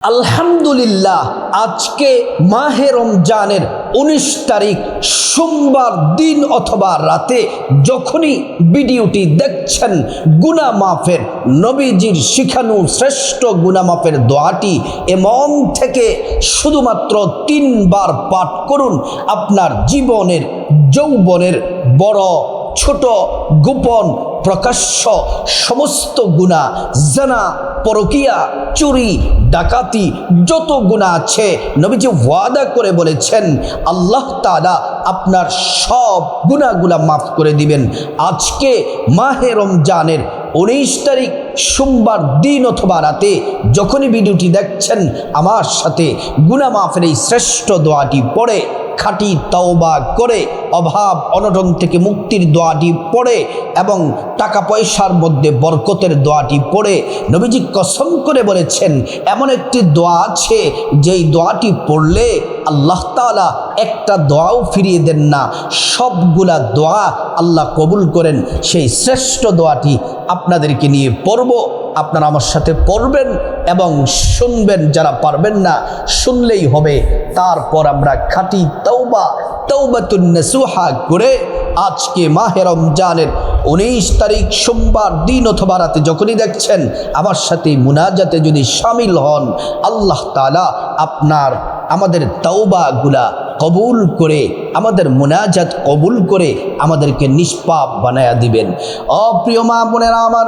আলহামদুলিল্লাহ, আজকে মাহে রমজানের 19 তারিখ সোমবার দিন অথবা রাতে যখনই ভিডিওটি দেখছেন, গুনাহ মাফের নবীজির শিখানো শ্রেষ্ঠ গুনাহ মাফের দোয়াটি এমন থেকে শুধুমাত্র 3 বার পাঠ করুন। আপনার জীবনের যৌবনের বড় ছোট গোপন প্রকাশ্য সমস্ত গুনাহ, জানা, পরকিয়া, চুরি, ডাকাতি, যত গুনাহ আছে নবীজি ওয়াদা করে বলেছেন আল্লাহ তাআলা আপনার সব গুনাহগুলা মাফ করে দিবেন। আজকে মাহে রমজানের 19 তারিখ সোমবার দিন অথবা রাতে যখনই ভিডিওটি দেখছেন, আমার সাথে গুনাহ মাফের এই শ্রেষ্ঠ দোয়াটি পড়ে খাঁটি তওবা করে অভাব অনটন থেকে মুক্তির দোয়াটি পড়ে এবং টাকা পয়সার মধ্যে বরকতের দোয়াটি পড়ে নবীজি কসম করে বলেছেন এমন একটি দোয়া আছে যেই দোয়াটি পড়লে আল্লাহ তাআলা একটা দোয়াও ফিরিয়ে দেন না, সবগুলা দোয়া আল্লাহ কবুল করেন। সেই শ্রেষ্ঠ দোয়াটি আপনাদেরকে নিয়ে পড়ব, আপনারা আমার সাথে পড়বেন এবং শুনবেন। যারা পারবেন না শুনলেই হবে। তারপর আমরা খাঁটি তওবাতুন নাসুহা করে আজকে মাহে রমজানের 19 তারিখ সোমবার দিন অথবা রাতে যখনই দেখছেন, আমার সাথে মুনাজাতে যদি শামিল হন, আল্লাহ তাআলা আমাদের তওবাগুলা কবুল করে, আমাদের মুনাজাত কবুল করে আমাদেরকে নিষ্পাপ বানায়া দিবেন। প্রিয় মা বোনেরা আমার,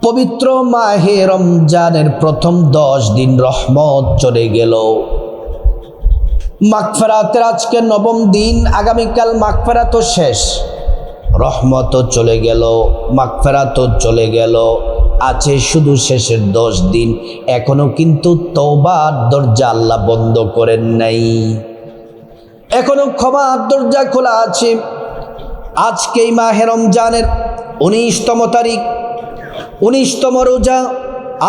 পবিত্র মাহে রমজানের প্রথম 10 দিন রহমত চলে গেল। মাগফিরাতের আজকে 9ম দিন, আগামীকাল মাগফিরাতও শেষ, রহমতও চলে গেল, মাগফিরাতও চলে গেল। আছে শুধু শেষের 10 দিন। এখনো কিন্তু তওবার দরজা আল্লাহ বন্ধ করেন নাই, এখনো ক্ষমার দরজা খোলা আছে। আজকেই মাহে রমজানের 19তম তারিখ, 19তম রোজা,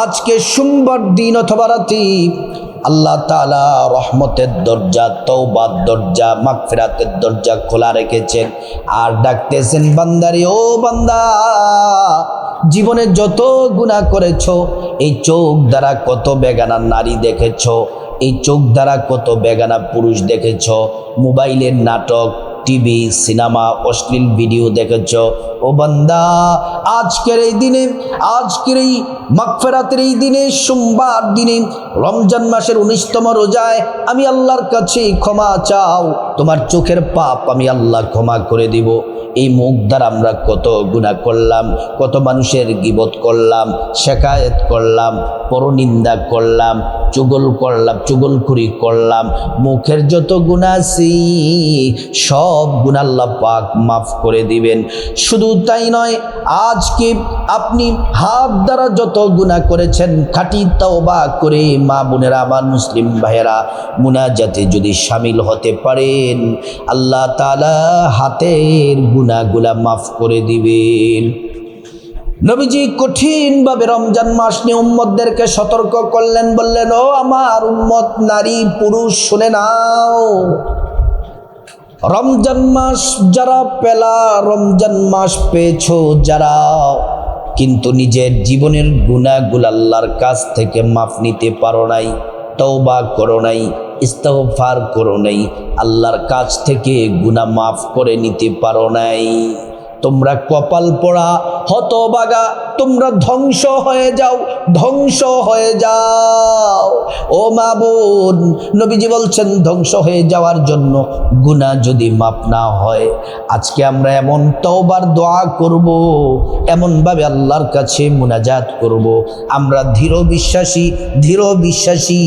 আজকে সোমবার দিন অথবা রাতে আল্লাহ তাআলা রহমতের দরজা, তওবার দরজা, মাগফিরাতের দরজা খোলা রেখেছেন আর ডাকতেছেন, বান্দারে ও বান্দা, জীবনে যত গুনাহ করেছো, এই চোখ দ্বারা কত বেগানা নারী দেখেছো, এই চোখ দ্বারা কত বেগানা পুরুষ দেখেছো, মোবাইলের নাটক, টিভি, সিনেমা, অশ্লীল ভিডিও দেখেছ, ও বান্দা, আজকের এই দিনে, আজকের এই মাগফিরাতের এই দিনে, সোমবার দিনে, রমজান মাসের 19তম রোজায় আমি আল্লাহর কাছে ক্ষমা চাও। তোমার চোখের পাপ আমি আল্লাহ ক্ষমা করে দিব। এই মুখ দ্বারা আমরা কত গুনাহ করলাম, কত মানুষের গীবত করলাম, শেকায়েত করলাম, পরনিন্দা করলাম, চুগলখুরি করলাম। মুখের যত গুনাহ আছে সব গুনাহ আল্লাহ পাক মাফ করে দিবেন। শুধু তাই নয়, আজকে আপনি হাত দ্বারা যত গুনাহ করেছেন, খাঁটি তওবা করে মা বোনেরা আমার, মুসলিম ভাইয়েরা, মুনাজাতে যদি শামিল হতে পারেন, আল্লাহ তাআলা হাতের গুনাহগুলা মাফ করে দিবেন। নবীজি কঠিনভাবে রমজান মাস নিয়ে উম্মতদেরকে সতর্ক করলেন, বললেন, ও আমার উম্মত নারী পুরুষ শুনে নাও, রমজান মাস যারা পেলা, রমজান মাস পেয়েছো যারা, কিন্তু নিজের জীবনের গুনাহগুলো আল্লাহর কাছ থেকে মাফ নিতে পারো নাই, তওবা করো নাই, ইস্তিগফার করো নাই, আল্লাহর কাছ থেকে গুনাহ মাফ করে নিতে পারো নাই, তোমরা কপাল পোড়া হতভাগা, তোমরা ধ্বংস হয়ে যাও, ধ্বংস হয়ে যাও। ও মা বোন, নবীজি বলছেন ধ্বংস হয়ে যাওয়ার জন্য গুনাহ যদি মাপ না হয়, আজকে আমরা এমন তওবার দোয়া করব, এমনভাবে আল্লাহর কাছে মুনাজাত করব, আমরা দৃঢ় বিশ্বাসী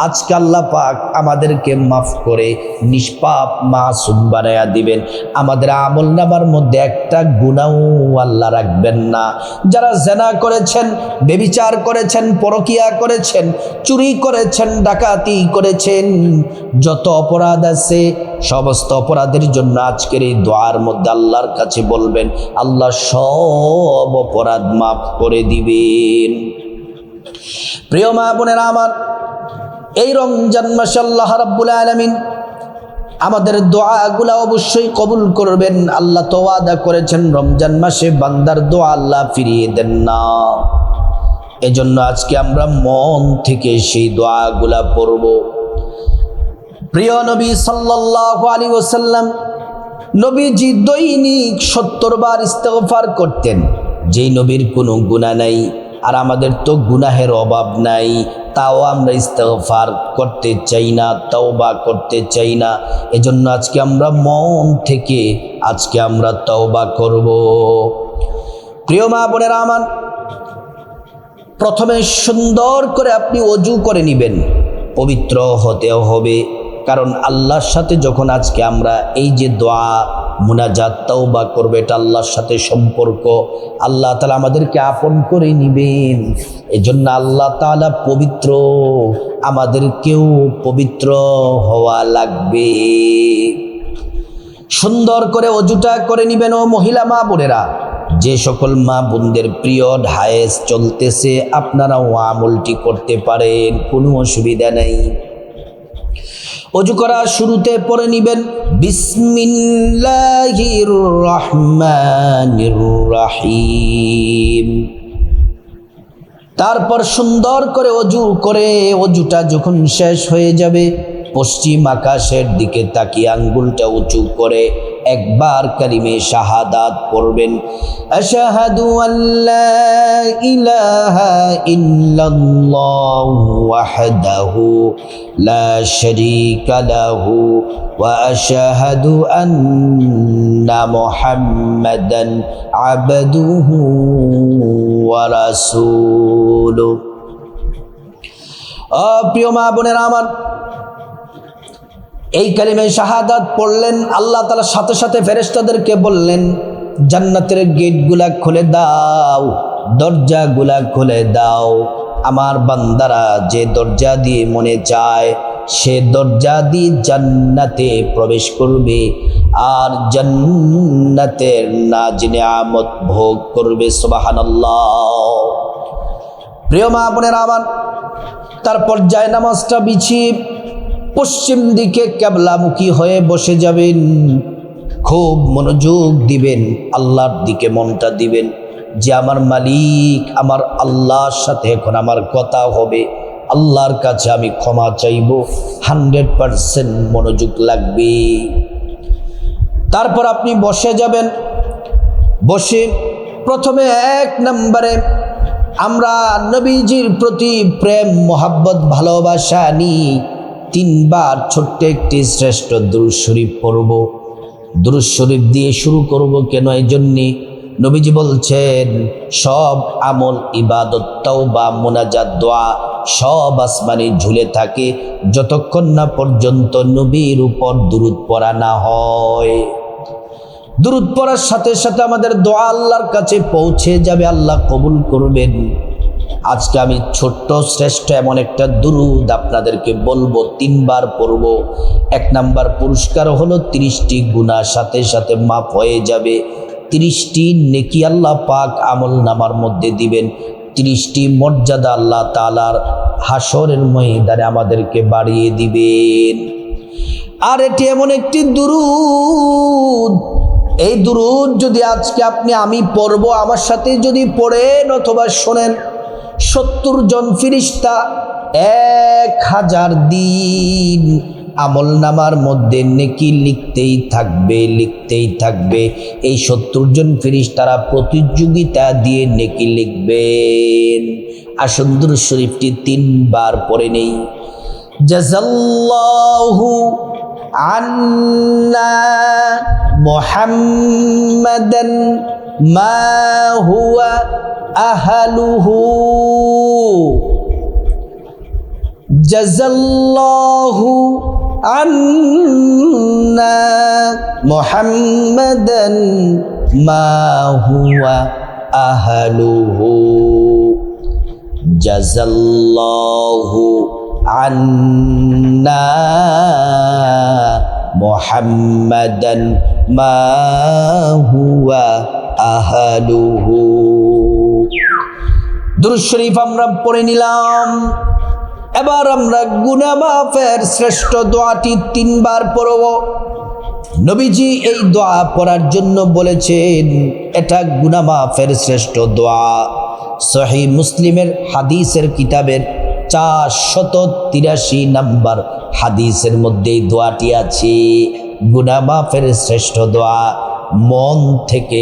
আজকে আল্লাহ পাক আমাদেরকে মাফ করে নিষ্পাপ মাসুম বানায়া দিবেন। আমাদের আমলনামার মধ্যে একটা গুনাহও আল্লাহ রাখবেন না। যারা জিনা করেছেন, ব্যভিচার করেছেন, পরকিয়া করেছেন, চুরি করেছেন, ডাকাতি করেছেন, যত অপরাধ আছে সমস্ত অপরাধের জন্য আজকের এই দোয়ার মধ্যে আল্লাহর কাছে বলবেন, আল্লাহ সব অপরাধ মাফ করে দিবেন। প্রিয় মা বোনেরা আমার, এই রমজান মাসে আল্লাহ রাব্বুল আলামিন আমাদের দোয়াগুলা অবশ্যই কবুল করবেন। আল্লাহ তো ওয়াদা করেছেন রমজান মাসে বান্দার দোয়া আল্লাহ ফিরিয়ে দেন না। এজন্য আজকে আমরা মন থেকে সেই দোয়াগুলা পড়ব। প্রিয় নবী সাল্লাল্লাহু আলাইহি ওয়াসাল্লাম নবীজি দৈনিক 70 বার ইস্তেগফার করতেন। যেই নবীর কোনো গুনাহ নাই, আর আমাদের তো গুনাহের অভাব নাই, তাও আমরা ইস্তেগফার করতে চাই না, তওবা করতে চাই না। এজন্য আজকে আমরা মন থেকে আমরা তওবা করব। প্রিয় মা বোনেরা আমার, প্রথমে সুন্দর করে আপনি ওযু করে নেবেন, পবিত্র হতে হবে। কারণ আল্লাহর সাথে যখন আজকে আমরা এই যে দোয়া মুনাজাত তওবা করবে, এটা আল্লাহর সাথে সম্পর্ক। আল্লাহ তাআলা আমাদেরকে আপন করে নেবেন। এজন্য আল্লাহ তাআলা পবিত্র, আমাদেরকেও পবিত্র হওয়া লাগবে। সুন্দর করে ওযুটা করে নেবেন। ও মহিলা মা বোনেরা, যে সকল মা বোনদের প্রিয় হায়েজ চলতেছে, আপনারাও আমলটি করতে পারেন, কোনো অসুবিধা নেই। ওযু করা শুরুতে পড়ে নেবেন বিসমিল্লাহির রহমানির রহিম। তারপর সুন্দর করে ওযু করে, ওযুটা যখন শেষ হয়ে যাবে, পশ্চিম আকাশের দিকে তাকিয়ে আঙ্গুলটা উঁচু করে একবার কালিমে শাহাদাত পড়বেন। আশহাদু আল্লা ইলাহা ইল্লাল্লাহু ওয়াহদাহু লা শারীকা লাহু ওয়া আশহাদু আন্না মুহাম্মাদান আবদুহু ওয়া রাসূলুহু। প্রিয় মা বোনেরা আমার, এই কালিমে শাহাদাত পড়লেন, আল্লাহ তাআলা সাথে সাথে ফেরেশতাদেরকে বললেন, জান্নাতের গেটগুলা খুলে দাও, দরজাগুলা খুলে দাও। আমার বান্দারা যে দরজা দিয়ে মনে চায় সে দরজা দিয়ে জান্নাতে প্রবেশ করবে, আর জান্নাতের নাজ নিয়ামত ভোগ করবে। সুবহানাল্লাহ। প্রিয় মা বোনেরা আমার, তারপর জায়নামাজটা বিছিয়ে পশ্চিম দিকে কিবলামুখী হয়ে বসে যাবেন। খুব মনোযোগ দিবেন, আল্লাহর দিকে মনটা দিবেন যে আমার মালিক, আমার আল্লাহর সাথে এখন আমার কথা হবে, আল্লাহর কাছে আমি ক্ষমা চাইব। 100% মনোযোগ লাগবে। তারপর আপনি বসে যাবেন। বসে প্রথমে 1 নম্বরে আমরা নবীজির প্রতি প্রেম, মোহাব্বত, ভালোবাসা নিয়ে 3 বার ছোট্ট একটি শ্রেষ্ঠ দুরূদ শরীফ পড়ব। দুরূদ শরীফ দিয়ে শুরু করব কেন? এই জন্যে নবীজি বলছেন, সব আমল, ইবাদত, তওবা, মুনাজাত, দোয়া সব আসমানে ঝুলে থাকে যতক্ষণ না পর্যন্ত নবীর উপর দুরূদ পড়া না হয়। দুরূদ পড়ার সাথে সাথে আমাদের দোয়া আল্লাহর কাছে পৌঁছে যাবে, আল্লাহ কবুল করবেন। আজকে আমি ছোট্ট শ্রেষ্ঠ এমন একটা দুরূদ আপনাদেরকে বলবো, 3 বার পড়ব। 1 নাম্বার পুরস্কার হলো 30টি গুনাহ সাথে সাথে মাফ হয়ে যাবে। 30টি নেকি আল্লাহ পাক আমল নামার মধ্যে দিবেন। 30টি মর্যাদা আল্লাহ তাআলার হাসরের ময়দানে আমাদেরকে বাড়িয়ে দিবেন। আর এটি এমন একটি দুরূদ, এই দুরূদ যদি আজকে আমি পড়ব, আমার সাথে যদি পড়েন অথবা শোনেন, 70 জন ফেরেশতা 1000 দিন আমল নামার মধ্যে নেকি লিখতেই থাকবে। এই 70 জন ফেরেশতারা প্রতিযোগিতা দিয়ে নেকি লিখবেন। আসুন দুরূদ শরীফটি 3 বার পড়ে নেই। জাযাল্লাহু আন্না মুহাম্মাদান মা হুয়া আহলুহু। জাযাল্লাহু আন্না মুহাম্মাদান মা হুয়া আহলুহু। জাযাল্লাহু আন্না মুহাম্মাদান মা হুয়া আহলুহু। দুরূদ শরীফ আমরা পড়ে নিলাম। এবার আমরা গুনাহ মাফের শ্রেষ্ঠ দোয়াটি 3 বার পড়ব। নবীজি এই দোয়া পড়ার জন্য বলেছেন, এটা গুনাহ মাফের শ্রেষ্ঠ দোয়া। সহিহ মুসলিমের হাদিসের কিতাবের 483 নম্বর হাদিসের মধ্যে এই দোয়াটি আছে। গুনাহ মাফের শ্রেষ্ঠ দোয়া। মন থেকে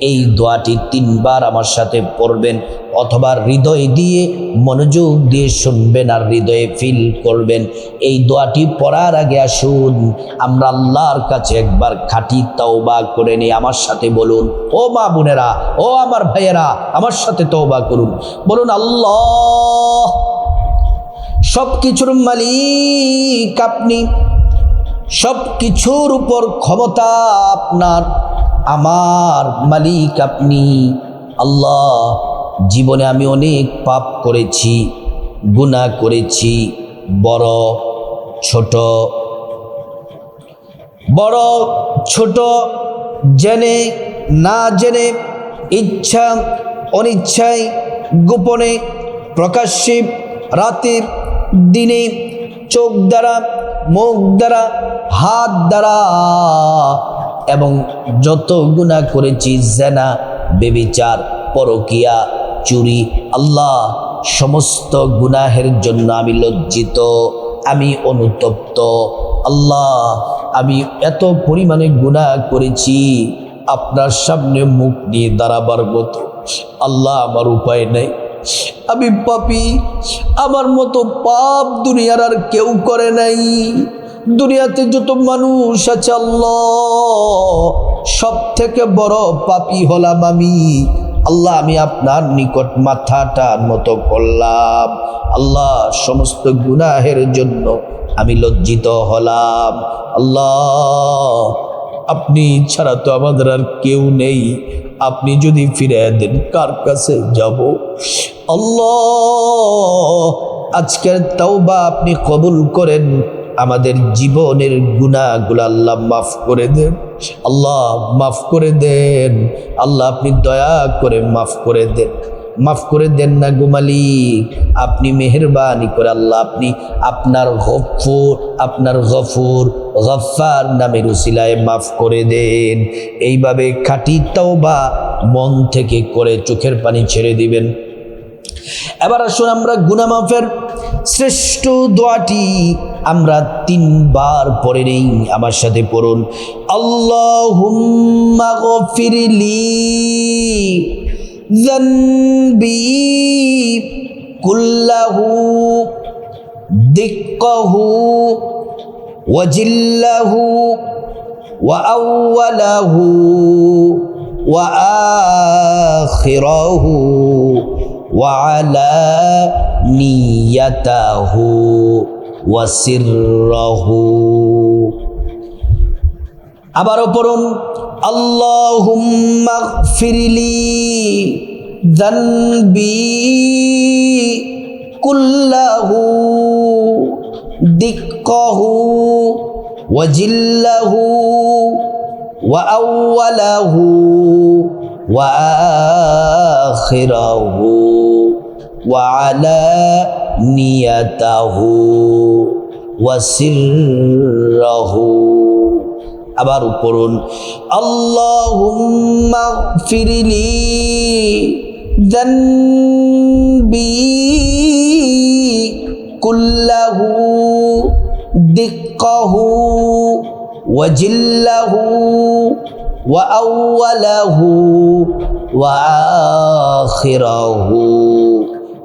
এই দোয়াটি 3 বার আমার সাথে পড়বেন, অথবা হৃদয় দিয়ে মনোযোগ দিয়ে শুনবেন আর হৃদয়ে ফিল করবেন। এই দোয়াটি পড়ার আগে আসুন আমরা আল্লাহর কাছে একবার খাঁটি তওবা করে নিই। আমার সাথে বলুন, ও মা বোনেরা, ও আমার ভাইয়েরা, আমার সাথে তওবা করুন। বলুন, আল্লাহ, সব কিছুর মালিক আপনি, সব কিছুর উপর ক্ষমতা আপনার, আমার মালিক আপনি। আল্লাহ, জীবনে আমি অনেক পাপ করেছি, গুনাহ করেছি, বড় ছোট, জেনে না জেনে, ইচ্ছা অনিচ্ছায়, গোপনে প্রকাশ্যে, রাতের দিনে, চোখ দ্বারা, মুখ দ্বারা, হাত দ্বারা, এবং যত গুনাহ করেছি, জিনা, ব্যভিচার, পরকিয়া, চুরি, আল্লাহ, সমস্ত গুনাহের জন্য আমি লজ্জিত, আমি অনুতপ্ত। আল্লাহ, আমি এত পরিমাণে গুনাহ করেছি, আপনার সামনে মুখ নিয়ে দাঁড়াবার মতো আল্লাহ আমার উপায় নেই। আমি পাপী, আমার মতো পাপ দুনিয়ার আর কেউ করে নাই। দুনিয়াতে যত মানুষ আছে আল্লাহ, সব থেকে বড় পাপী হলাম আমি। আল্লাহ, আমি আপনার নিকট মাথাটা নত করলাম। আল্লাহ, সমস্ত গুনাহের জন্য আমি লজ্জিত হলাম। আল্লাহ, আপনি ছাড়া তো আমাদের আর কেউ নেই। আপনি যদি ফিরে দেন কার কাছে যাব? আল্লাহ, আজকের তওবা আপনি কবুল করেন, আমাদের জীবনের গুনাহগুলো আল্লাহ মাফ করে দেন। আল্লাহ, মাফ করে দেন। আল্লাহ, আপনি দয়া করে মাফ করে দেন। মাফ করে দেন না গো মালিক, আপনি মেহেরবানি করে আল্লাহ, আপনি আপনার গফুর গফফার নামের উসিলায় মাফ করে দেন। এইভাবে খাঁটি তওবা মন থেকে করে চোখের পানি ছেড়ে দিবেন। এবার আসুন আমরা গুনাহ মাফের শ্রেষ্ঠ দোয়াটি আমরা 3 বার পড়ে নেই। আমার সাথে পড়ুন, আল্লাহুম্মা গফিরলি যানবি কুল্লাহু দিক্কাহু ওয়া জিল্লাহু ওয়া আউওয়ালাহু ওয়া আখিরাহু ওয়া আলানিয়াতাহু ওয়া সিররাহু। আবারও পড়ুন, আল্লাহুম্মা গফিরলি যানবি কুল্লাহু দিক্কাহু ওয়া জিল্লাহু ওয়া আউওয়ালাহু ওয়া আখিরাহু ওয়া আলানিয়াতাহু ওয়া সিররাহু। আবার পড়ুন, আল্লাহুম্মা গফিরলি যানবি কুল্লাহু দিক্কাহু ওয়া জিল্লাহু ওয়া আউওয়ালাহু ওয়া আখিরাহু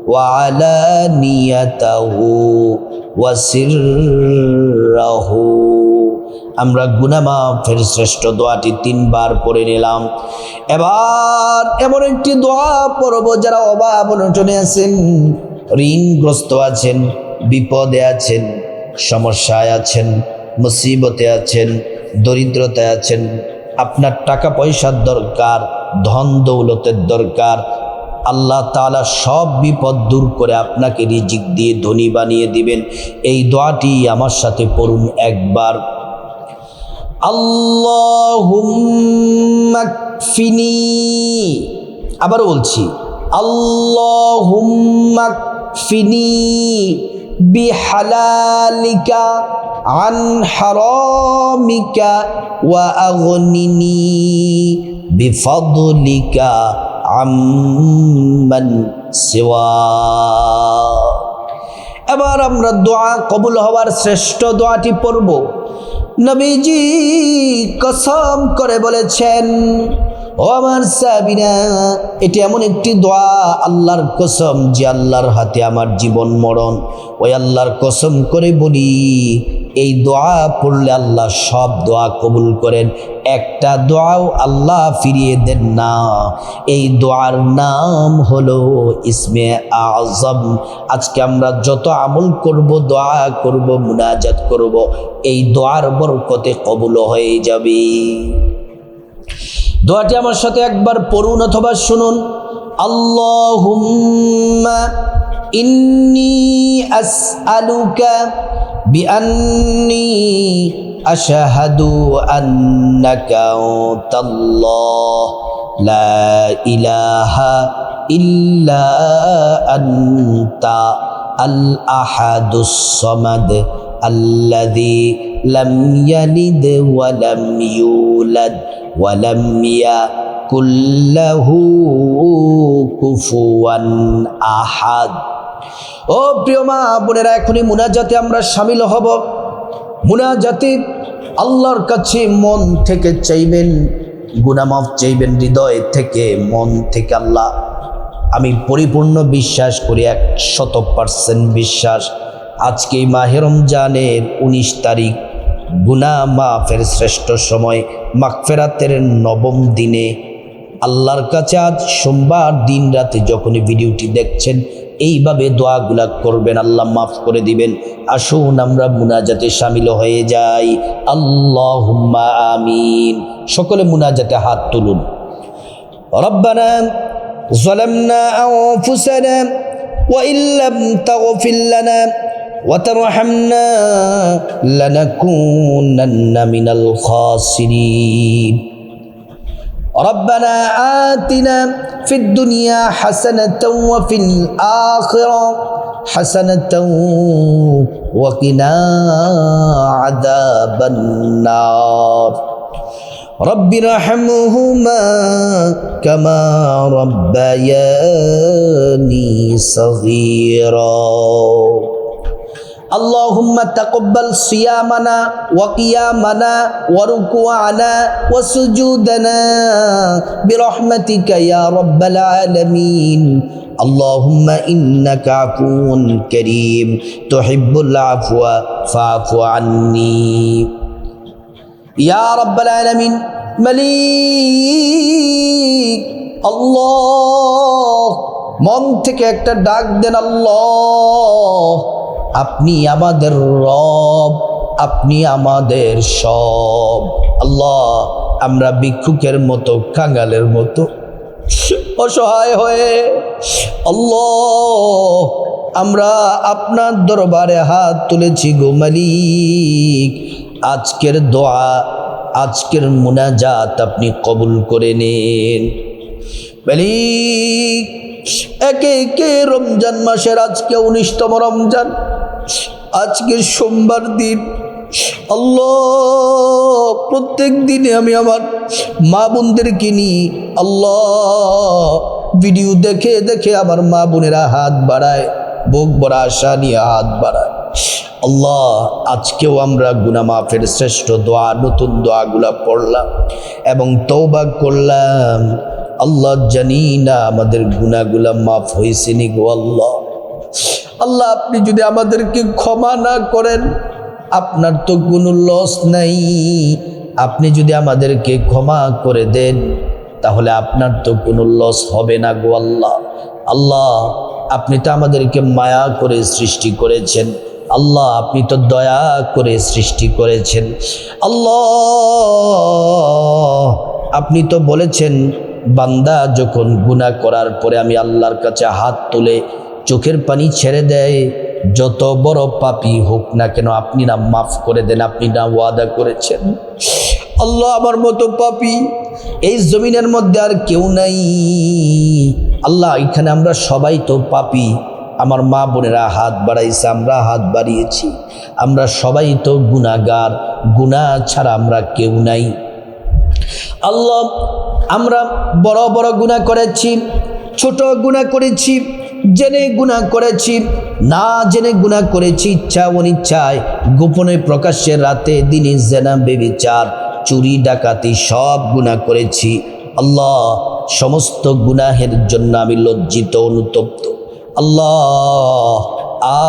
ওয়া আলানিয়াতাহু ওয়া সিররাহু। আমরা গুনাহ মাফের শ্রেষ্ঠ দোয়াটি 3 বার পড়ে নিলাম। এবার এমন একটি দোয়া পড়ব, যারা অভাব অনটনে আছেন, ঋণগ্রস্ত আছেন, বিপদে আছেন, সমস্যায় আছেন, মুসিবতে আছেন, দরিদ্রতায় আছেন, আপনার টাকা পয়সার দরকার, ধন দৌলতের দরকার, আল্লাহ তাআলা সব বিপদ দূর করে আপনাকে রিজিক দিয়ে ধনী বানিয়ে দিবেন। এই দোয়াটি আমার সাথে পড়ুন একবার, আল্লাহুম্মা কফিনি। আবার বলছি, আল্লাহুম্মা কফিনি বিহালালিকা আন হারামিকা ওয়া আগনিনি বিফাদলিকা আম্মান সিওয়া। এবার আমরা দোয়া কবুল হওয়ার শ্রেষ্ঠ দোয়াটি পড়ব। নবীজি কসম করে বলেছেন, ও আমার সাহাবীরা, এটি এমন একটি দোয়া, আল্লাহর কসম, যে আল্লাহর হাতে আমার জীবন মরণ। ওই আল্লাহর কসম করে বলি, এই দোয়া পড়লে আল্লাহ সব দোয়া কবুল করেন, একটা দোয়াও আল্লাহ ফিরিয়ে দেন না। এই দোয়ার নাম হলো ইসমে আযম। আজকে আমরা যত আমল করব, দোয়া করব, মুনাজাত করব, এই দোয়ার বরকতে কবুল হয়ে যাবে। দোয়াটি আমার সাথে একবার পড়ুন অথবা শুনুন। আল্লাহুম্মা ইন্নী আসআলুকা বিআন্নী আশহাদু আন্নাকা আনতাল্লাহ লা ইলাহা ইল্লা আনতা আল আহাদুস সামাদ আল্লাযী লাম ইয়ালিদ ওয়া লাম ইউলাদ ওয়ালাম ইয়াকুল লাহু কুফুয়ান আহাদ। ও প্রিয় মা বোনেরা, এখনই মুনাজাতে আমরা শামিল হব। মুনাজাতে আল্লাহর কাছে মন থেকে চাইবেন, গুনাহ মাফ চাইবেন হৃদয় থেকে, মন থেকে। আল্লাহ, আমি পরিপূর্ণ বিশ্বাস করি, 100% বিশ্বাস, আজকে মাহে রমজানের 19 তারিখ, গুনাহ মাফের শ্রেষ্ঠ সময়, মাগফিরাতের 9ম দিনে, আল্লাহর কাছে আজ সোমবার দিন রাতে যখনই ভিডিওটি দেখছেন, এইভাবে দোয়াগুলা করবেন, আল্লাহ মাফ করে দিবেন। আসুন আমরা মুনাজাতে শামিল হয়ে যাই। আল্লাহুম্মা আমিন। সকলে মুনাজাতে হাত তুলুন। রব্বানা যালামনা আনফুসানা ওয়া ইল্লাম তাগফির লানা وترحمنا لنكونن من الخاسرين ربنا آتنا في الدنيا حسنة وفي الآخرة حسنة وقنا عذاب النار رب ارحمهما كما ربياني صغيرا اللهم تقبل صيامنا وقيامنا وركوعنا وسجودنا برحمتك يا رب العالمين اللهم إنك عفو كريم تحب العفو فاعف عني يا رب العالمين مليك الله মন থেকে একটা ডাক দেন, আল্লাহ আপনি আমাদের রব, আপনি আমাদের সব। আল্লাহ, আমরা ভিক্ষুকের মতো, কাঙালের মতো অসহায় হয়ে, আল্লাহ আমরা আপনার দরবারে হাত তুলেছি গো মালিক। আজকের দোয়া, আজকের মুনাজাত আপনি কবুল করে নেন মালিক। একে একে রমজান মাসের আজকে 19তম রমজান, আজকে সোমবার দিন। আল্লাহ, প্রত্যেক দিনে আমি আমার মা বোনদেরকে নিয়ে, আল্লাহ ভিডিও দেখে দেখে আমার মা বোনেরা হাত বাড়ায়, বুক ভরা আশা নিয়ে হাত বাড়ায়। আল্লাহ, আজকেও আমরা গুনাহ মাফের শ্রেষ্ঠ দোয়া, নতুন দোয়াগুলা পড়লাম এবং তওবা করলাম। আল্লাহ, জানি না আমাদের গুনাহগুলা মাফ হয়েছে নি গো আল্লাহ। আল্লাহ, আপনি যদি আমাদেরকে ক্ষমা না করেন, আপনার তো কোনো লস নাই। আপনি যদি আমাদেরকে ক্ষমা করে দেন, তাহলে আপনার তো কোনো লস হবে না গো আল্লাহ। আল্লাহ, আপনি তো আমাদেরকে মায়া করে সৃষ্টি করেছেন। আল্লাহ, আপনি তো দয়া করে সৃষ্টি করেছেন। আল্লাহ, আপনি তো বলেছেন, বান্দা যখন গুনাহ করার পরে আমি আল্লাহর কাছে হাত তুলে চোখের পানি ছেড়ে দেয়, যত বড় পাপী হোক না কেন আপনি না মাফ করে দেন, আপনি না ওয়াদা করেছেন। আল্লাহ, আমার মতো পাপী এই জমিনের মধ্যে আর কেউ নাই। আল্লাহ, এখানে আমরা সবাই তো পাপী। আমার মা বোনেরা হাত বাড়াইছে, আমরা হাত বাড়িয়েছি, আমরা সবাই তো গুনাহগার। গুনাহ ছাড়া আমরা কেউ নাই। আল্লাহ, আমরা বড় বড় গুনাহ করেছি, ছোট গুনাহ করেছি, জেনে গুনাহ করেছি, না জেনে গুনাহ করেছি, ইচ্ছা অনিচ্ছায়, গোপনে প্রকাশ্যে, রাতে দিনে, জেনা ব্যভিচার, চুরি ডাকাতি সব গুনাহ করেছি। আল্লাহ, সমস্ত গুনাহের জন্য আমি লজ্জিত, অনুতপ্ত। আল্লাহ,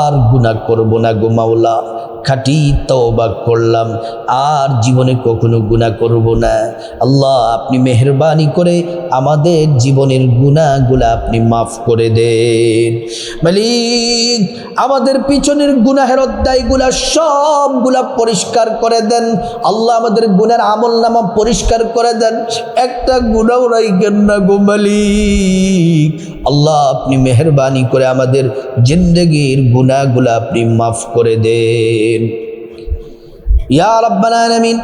আর গুনাহ করব না গো মাওলা, খাঁটি তওবা করলাম, আর জীবনে কখনো গুনাহ করব না। আল্লাহ, আপনি মেহেরবানি করে আমাদের জীবনের গুনাহগুলা আপনি মাফ করে দেন মালিক। আমাদের পিছনের গুনাহের অধ্যায়গুলা সবগুলা পরিষ্কার করে দেন আল্লাহ। আমাদের গুনার আমলনামা পরিষ্কার করে দেন, একটা গুনাহ রাখেন না গো মালিক। আল্লাহ, আপনি মেহেরবানি করে আমাদের জিন্দেগির গুনাহগুলা আপনি মাফ করে দেন ইয়া রাব্বাল আলামিন।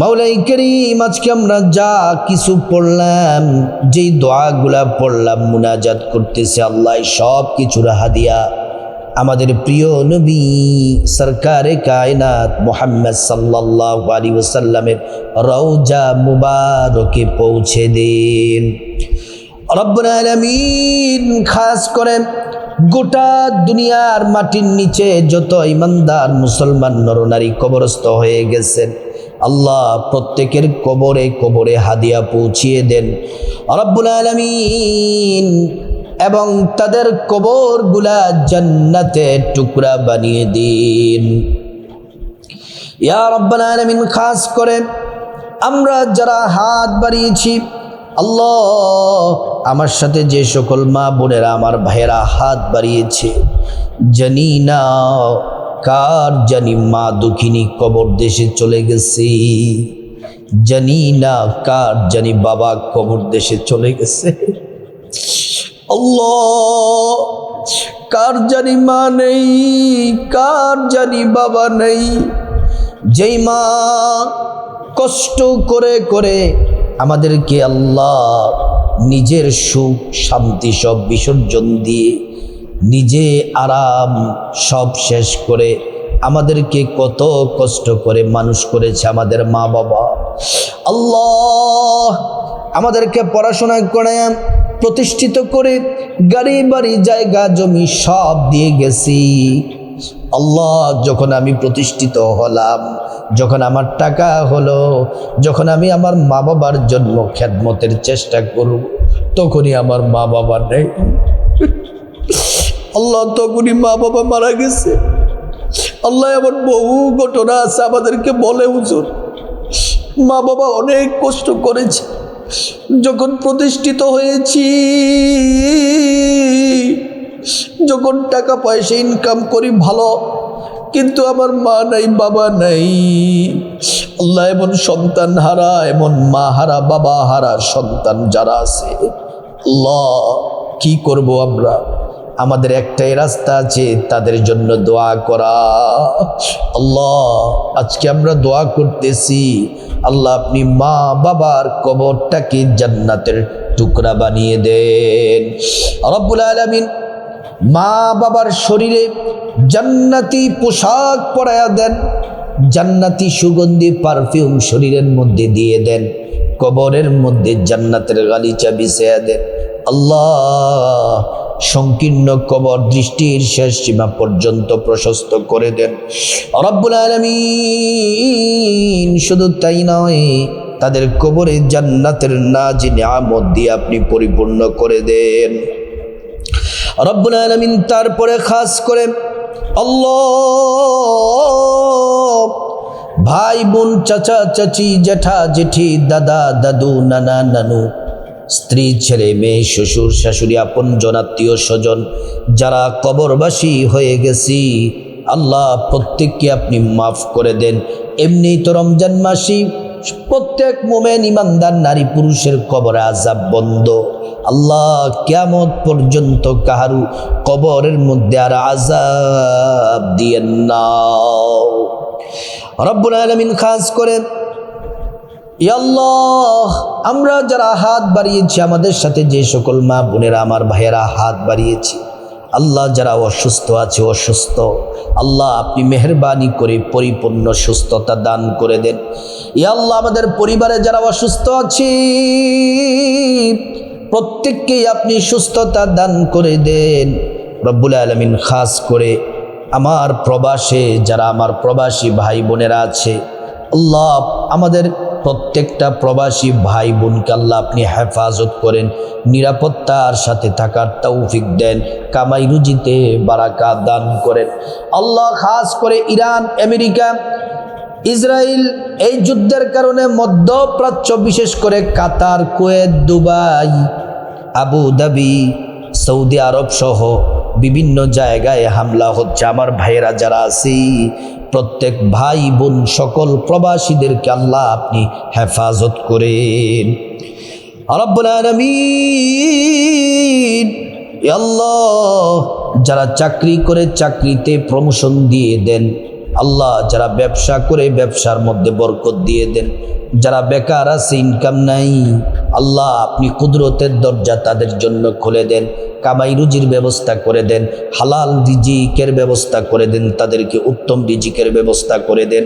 মাওলাই করিম, আজকে আমরা যা কিছু পড়লাম, যেই দোয়াগুলা পড়লাম, মুনাজাত করতেছে, আল্লাহ সব কিছুর হাদিয়া আমাদের প্রিয় নবী সরকারে কায়নাত মুহাম্মদ সাল্লাল্লাহু আলাইহি ওয়াসাল্লামের রওজা মুবারকে পৌঁছে দিন রব্বুল আলামিন। খাস করে গোটা দুনিয়ার মাটির নিচে যত ইমানদার মুসলমান নরনারী কবরস্থ হয়ে গেছেন, আল্লাহ প্রত্যেকের কবরে কবরে হাদিয়া পৌঁছিয়ে দেন রব্বুল আলামিন, এবং তাদের কবরগুলা জান্নাতের টুকরা বানিয়ে দিন ইয়া রাব্বাল আলামিন। খাস করে আমরা যারা হাত বাড়িয়েছি, আল্লাহ আমার সাথে যে সকল মা বোনেরা, আমার ভাইয়েরা হাত বাড়িয়েছে, জানি না কার জানি মা দুঃখিনী কবর দেশে চলে গেছে, জানি না কার জানি বাবা কবর দেশে চলে গেছে। আল্লাহ, কার জানি মা নেই, কার জানি বাবা নেই, যেই মা কষ্ট করে করে আমাদেরকে আল্লাহ নিজের সুখ শান্তি সব বিসর্জন দিয়ে, নিজে আরাম সব শেষ করে আমাদেরকে কত কষ্ট করে মানুষ করেছে আমাদের মা বাবা। আল্লাহ, আমাদেরকে পড়াশোনা করে প্রতিষ্ঠিত করে গাড়ি বাড়ি জায়গা জমি সব দিয়ে গেছি। আল্লাহ, যখন আমি প্রতিষ্ঠিত হলাম, যখন আমার টাকা হলো, যখন আমি আমার মা বাবার জন্য খেদমতের চেষ্টা করব, তখনই আমার মা বাবা নেই। আল্লাহ, তখনই মা বাবা মারা গেছে। আল্লাহ, এমন বহু ঘটনা আছে আমাদেরকে বলে, হুজুর মা বাবা অনেক কষ্ট করেছে, যখন প্রতিষ্ঠিত হয়েছি, যখন টাকা পয়সা ইনকাম করি ভালো, কিন্তু আমার মা নাই, বাবা নাই। আল্লাহ, এমন সন্তান হারা, এমন মা হারা, বাবা হারা সন্তান যারা আছে, আল্লাহ কি করব আমরা? আমাদের একটাই রাস্তা আছে, তাদের জন্য দোয়া করা। আল্লাহ, আজকে আমরা দোয়া করতেছি, আল্লাহ আপনি মা বাবার কবরটাকে জান্নাতের টুকরা বানিয়ে দেন রব্বুল আলামিন। মা বাবার শরীরে জান্নাতি পোশাক পরায়া দেন, জান্নাতি সুগন্ধি পারফিউম শরীরের মধ্যে দিয়ে দেন, কবরের মধ্যে জান্নাতের গালিচা বিছিয়ে দেন। আল্লাহ, সংকীর্ণ কবর দৃষ্টির শেষ সীমা পর্যন্ত প্রশস্ত করে দেন রব্বুল আলামিন। শুধু তাই নয়, তাদের কবরে জান্নাতের নাজ নিয়ামত দিয়ে আপনি পরিপূর্ণ করে দেন রব্বুল আলামিন। তারপরে খাস করে আল্লাহ, ভাই বোন, চাচা চাচি, জেঠা জেঠি, দাদা দাদু, নানা নানু, স্ত্রী ছেলে মেয়ে, শ্বশুর শাশুড়ি, আপন জন আত্মীয় স্বজন যারা কবরবাসী হয়ে গেছি, আল্লাহ প্রত্যেককে আপনি মাফ করে দেন। এমনি তো রমজান মাসি প্রত্যেক মোমেন ইমানদার নারী পুরুষের কবরে আযাব বন্ধ। আল্লাহ, কিয়ামত পর্যন্ত কাহারু কবরের মধ্যে আর আযাব দিয়েন না রব্বুল আলামিন। খাস করে ইয়া আল্লাহ, আমরা যারা হাত বাড়িয়েছি, আমাদের সাথে যে সকল মা বোনেরা, আমার ভাইয়েরা হাত বাড়িয়েছি, আল্লাহ যারা অসুস্থ আছে অসুস্থ, আল্লাহ আপনি মেহেরবানি করে পরিপূর্ণ সুস্থতা দান করে দেন। ইয়া আল্লাহ আমাদের পরিবারে যারা অসুস্থ আছে প্রত্যেককেই আপনি সুস্থতা দান করে দেন রব্বুল আলামিন। খাস করে আমার প্রবাসে যারা আমার প্রবাসী ভাই বোনেরা আছে, আল্লাহ আমাদের প্রত্যেকটা প্রবাসী ভাই বোনকে আল্লাহ আপনি হেফাজত করেন, নিরাপত্তার সাথে থাকার তৌফিক দেন, কামাই রুজিতে বারাকা দান করেন। আল্লাহ খাস করে ইরান, আমেরিকা, ইসরায়েল এই যুদ্ধের কারণে মধ্যপ্রাচ্য, বিশেষ করে কাতার, কুয়েত, দুবাই, আবুধাবি, সৌদি আরব সহ বিভিন্ন জায়গায় হামলা হচ্ছে। আমার ভাইয়েরা যারা আছি প্রত্যেক ভাই বোন সকল প্রবাসীদেরকে আল্লাহ আপনি হেফাজত করেন রব্বুল আলামিন। ইয়া আল্লাহ যারা চাকরি করে চাকরিতে প্রমোশন দিয়ে দেন আল্লাহ, যারা ব্যবসা করে ব্যবসার মধ্যে বরকত দিয়ে দেন, যারা বেকার আছে ইনকাম নাই আল্লাহ আপনি কুদরতের দরজা তাদের জন্য খুলে দেন, কামাই রুজির ব্যবস্থা করে দেন, হালাল রিজিকের ব্যবস্থা করে দেন, তাদেরকে উত্তম রিজিকের ব্যবস্থা করে দেন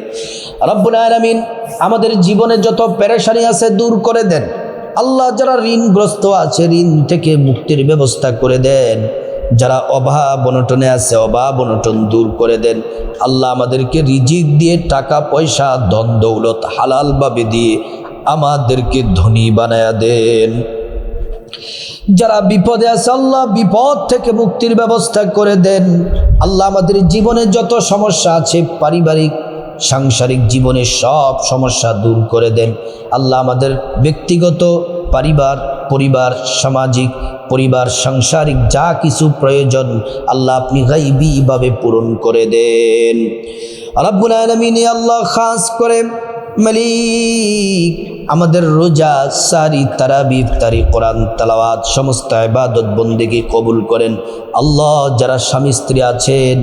রব্বুল আলামিন। আমাদের জীবনে যত পেরেশানি আছে দূর করে দেন আল্লাহ। যারা ঋণগ্রস্ত আছে ঋণ থেকে মুক্তির ব্যবস্থা করে দেন, যারা অভাব অনটনে আছে অভাব অনটন দূর করে দেন আল্লাহ। আমাদেরকে রিজিক দিয়ে টাকা পয়সা ধন দৌলত হালালভাবে দিয়ে আমাদেরকে ধনী বানায়া দেন। যারা বিপদে আছে আল্লাহ বিপদ থেকে মুক্তির ব্যবস্থা করে দেন আল্লাহ। আমাদের জীবনে যত সমস্যা আছে পারিবারিক সাংসারিক জীবনে সব সমস্যা দূর করে দেন আল্লাহ। আমাদের ব্যক্তিগত পরিবার সামাজিক পরিবার সাংসারিক যা কিছু প্রয়োজন আল্লাহ আপনি গায়বীভাবে পূরণ করে দেন রব্বুল আলামিন। আল্লাহ খাস করে মালিক আমাদের রোজা, সারি, তারাবি, ইফতারি, কোরআন তেলাওয়াত সমস্ত ইবাদত বন্দেগী কবুল করেন আল্লাহ। যারা স্বামী স্ত্রী আছেন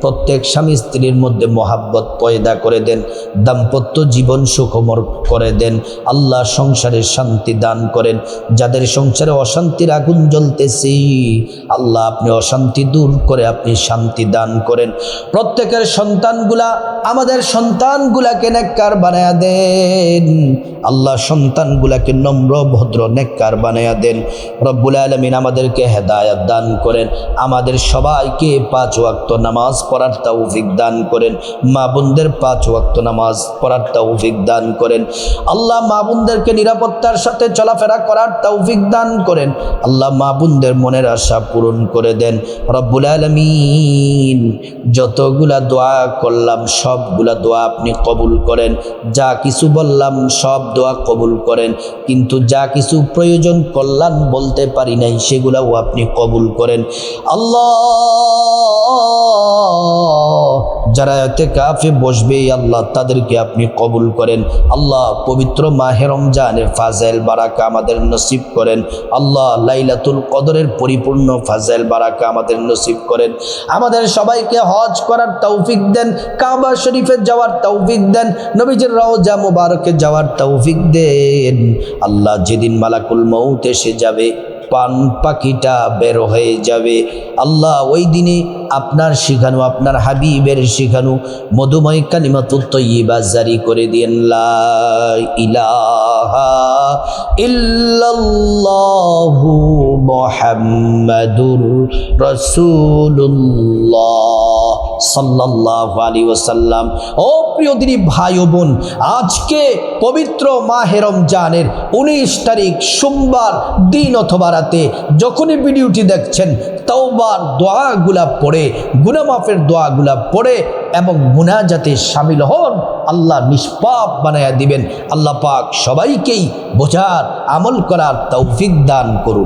প্রত্যেক স্বামী স্ত্রীর মধ্যে মহাব্বত পয়দা করে দেন, দাম্পত্য জীবন সুখময় করে দেন আল্লাহ। সংসারে শান্তি দান করেন। যাদের সংসারে অশান্তির আগুন জ্বলতেছে আল্লাহ আপনি অশান্তি দূর করে আপনি শান্তি দান করেন। প্রত্যেকের সন্তানগুলা আমাদের সন্তানগুলাকে নেককার বানায়া দেন আল্লাহ। সন্তানগুলাকে নম্র ভদ্র নেককার বানায়া দেন রব্বুল আলামিন। আমাদেরকে হেদায়েত দান করেন। আমাদের সবাইকে 5 ওয়াক্ত নামাজ পড়ার তৌফিক দান করেন। মা বোনদের 5 ওয়াক্ত নামাজ পড়ার তৌফিক দান করেন আল্লাহ। মা বোনদেরকে নিরাপত্তার সাথে চলাফেরা করার তৌফিক দান করেন আল্লাহ। মা বোনদের মনের আশা পূরণ করে দেন রব্বুল আলামিন। যতগুলা দোয়া করলাম সবগুলা দোয়া আপনি কবুল করেন। যা কিছু বললাম সব দোয়া কবুল করেন, কিন্তু যা কিছু প্রয়োজন কল্যাণ বলতে পারি নাই সেগুলাও আপনি কবুল করেন আল্লাহ। যারা ইতিকাফে বসবে আল্লাহ তাদেরকে আপনি কবুল করেন আল্লাহ। পবিত্র মাহে রমজানের ফাজাইল বারাকা আমাদের নসিব করেন আল্লাহ। লাইলাতুল কদরের পরিপূর্ণ ফাজাইল বারাকা আমাদের নসিব করেন। আমাদের সবাইকে হজ করার তৌফিক দেন, কাবা শরীফে যাওয়ার তৌফিক দেন, নবীজির রওজা মুবারকে যাওয়ার তৌফিক দেন আল্লাহ। যেদিন মালাকুল মউত এসে যাবে পান পাখিটা বের হয়ে যাবে আল্লাহ, ওই দিনে আপনার শিখানো আপনার হাবিবের শিখানো মধুময় কালিমাতুত তাইয়্যিবা জারি করে দিয়েন লা ইলাহা ইল্লাল্লাহু মুহাম্মাদুর রাসূলুল্লাহ সাল্লাল্লাহু আলাইহি ওয়াসাল্লাম। ও প্রিয় দিনী ভাই ও বোন, আজকে পবিত্র মাহে রমজানের 19 তারিখ সোমবার দিন অথবা রাতে যখনই ভিডিওটি দেখছেন তওবার দোয়াগুলা পড়ে গুনাহ মাফের দোয়াগুলা পড়ে এবং মুনাজাতে শামিল হন। আল্লাহ নিষ্পাপ বানায়া দিবেন। আল্লাহ পাক সবাইকেই বোঝার আমল করার তৌফিক দান করুন।